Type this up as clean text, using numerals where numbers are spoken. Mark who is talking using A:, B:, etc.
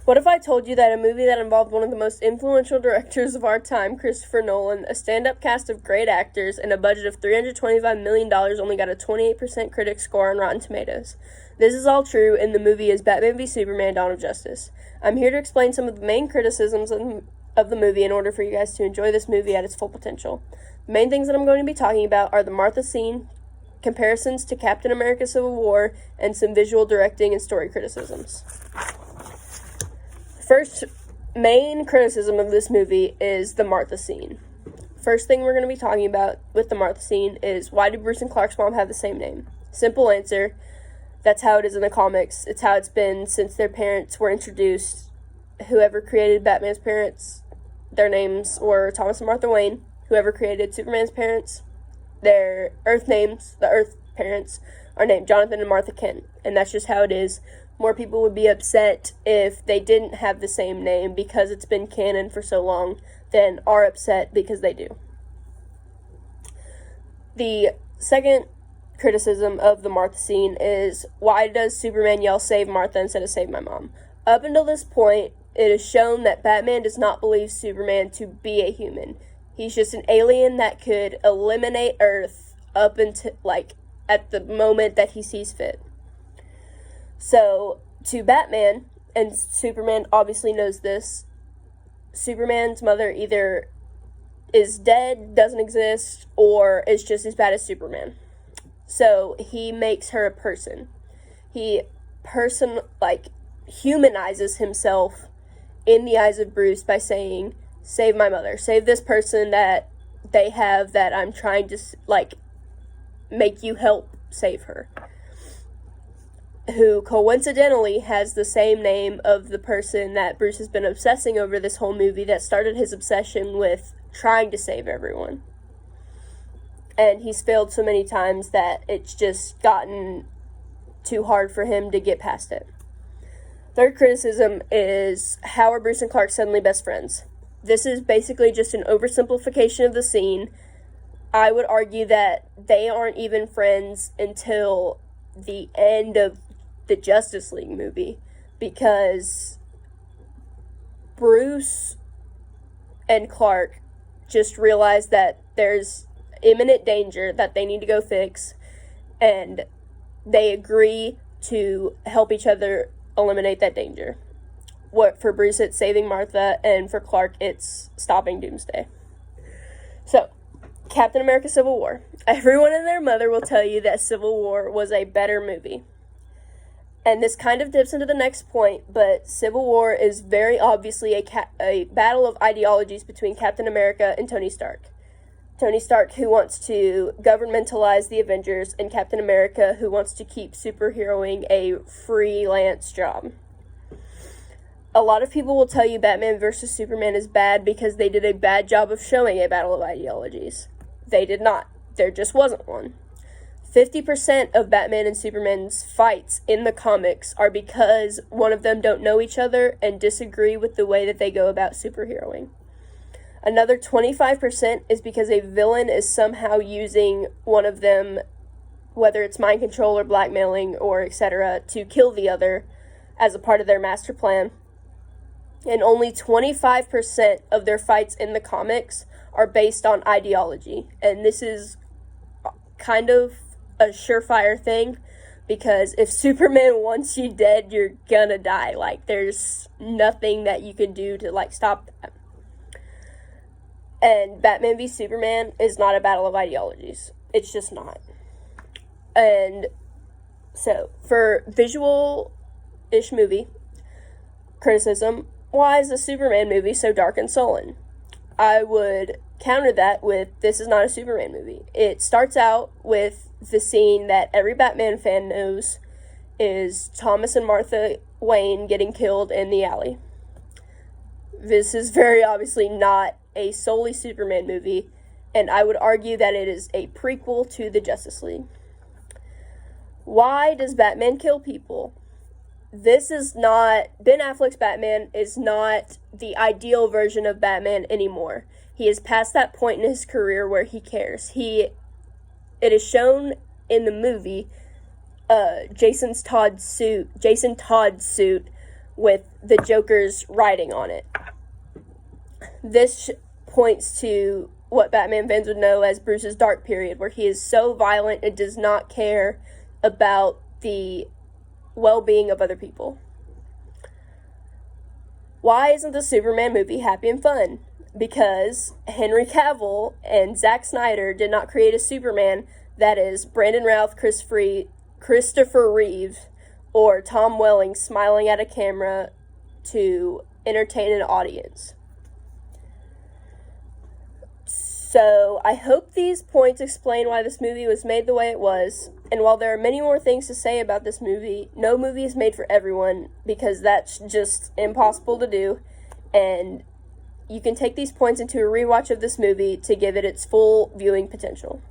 A: What if I told you that a movie that involved one of the most influential directors of our time, Christopher Nolan, a stand-up cast of great actors, and a budget of $325 million only got a 28% critic score on Rotten Tomatoes? This is all true, and the movie is Batman v Superman: Dawn of Justice. I'm here to explain some of the main criticisms of the movie in order for you guys to enjoy this movie at its full potential. The main things that I'm going to be talking about are the Martha scene, comparisons to Captain America: Civil War, and some visual directing and story criticisms. First main criticism of this movie is the Martha scene. First thing we're going to be talking about with the Martha scene is, why do Bruce and Clark's mom have the same name? Simple answer, that's how it is in the comics. It's how it's been since their parents were introduced. Whoever created Batman's parents, their names were Thomas and Martha Wayne. Whoever created Superman's parents, their Earth names, the Earth parents, are named Jonathan and Martha Kent. And that's just how it is. More people would be upset if they didn't have the same name because it's been canon for so long than are upset because they do. The second criticism of the Martha scene is, why does Superman yell "Save Martha" instead of "Save my mom"? Up until this point, it is shown that Batman does not believe Superman to be a human. He's just an alien that could eliminate Earth up until, at the moment that he sees fit. So, to Batman, and Superman obviously knows this, Superman's mother either is dead, doesn't exist, or is just as bad as Superman. So, he makes her a person. He humanizes himself in the eyes of Bruce by saying, "Save my mother. Save this person that they have that I'm trying to, make you help save her." Who coincidentally has the same name of the person that Bruce has been obsessing over this whole movie, that started his obsession with trying to save everyone. And he's failed so many times that it's just gotten too hard for him to get past it. Third criticism is, how are Bruce and Clark suddenly best friends? This is basically just an oversimplification of the scene. I would argue that they aren't even friends until the end of the Justice League movie, because Bruce and Clark just realize that there's imminent danger that they need to go fix, and they agree to help each other eliminate that danger. What for Bruce, it's saving Martha, and for Clark, it's stopping Doomsday. So, Captain America: Civil War. Everyone and their mother will tell you that Civil War was a better movie. And this kind of dips into the next point, but Civil War is very obviously a battle of ideologies between Captain America and Tony Stark. Tony Stark, who wants to governmentalize the Avengers, and Captain America, who wants to keep superheroing a freelance job. A lot of people will tell you Batman vs. Superman is bad because they did a bad job of showing a battle of ideologies. They did not. There just wasn't one. 50% of Batman and Superman's fights in the comics are because one of them don't know each other and disagree with the way that they go about superheroing. Another 25% is because a villain is somehow using one of them, whether it's mind control or blackmailing or etc., to kill the other as a part of their master plan. And only 25% of their fights in the comics are based on ideology. And this is kind of a surefire thing, because if Superman wants you dead, you're gonna die. There's nothing that you can do to, stop that. And Batman v Superman is not a battle of ideologies. It's just not. And so, for visual-ish movie criticism, why is the Superman movie so dark and sullen? I would counter that with, this is not a Superman movie. It starts out with the scene that every Batman fan knows is Thomas and Martha Wayne getting killed in the alley. This is very obviously not a solely Superman movie, and I would argue that it is a prequel to the Justice League. Why does Batman kill people? This is not, Ben Affleck's Batman is not the ideal version of Batman anymore. He is past that point in his career where he cares. It is shown in the movie, Jason Todd's suit with the Joker's writing on it. This points to what Batman fans would know as Bruce's dark period, where he is so violent and does not care about the well-being of other people. Why isn't the Superman movie happy and fun? Because Henry Cavill and Zack Snyder did not create a Superman that is Brandon Routh, Christopher Reeve, or Tom Welling smiling at a camera to entertain an audience. So, I hope these points explain why this movie was made the way it was, and while there are many more things to say about this movie, no movie is made for everyone, because that's just impossible to do, and you can take these points into a rewatch of this movie to give it its full viewing potential.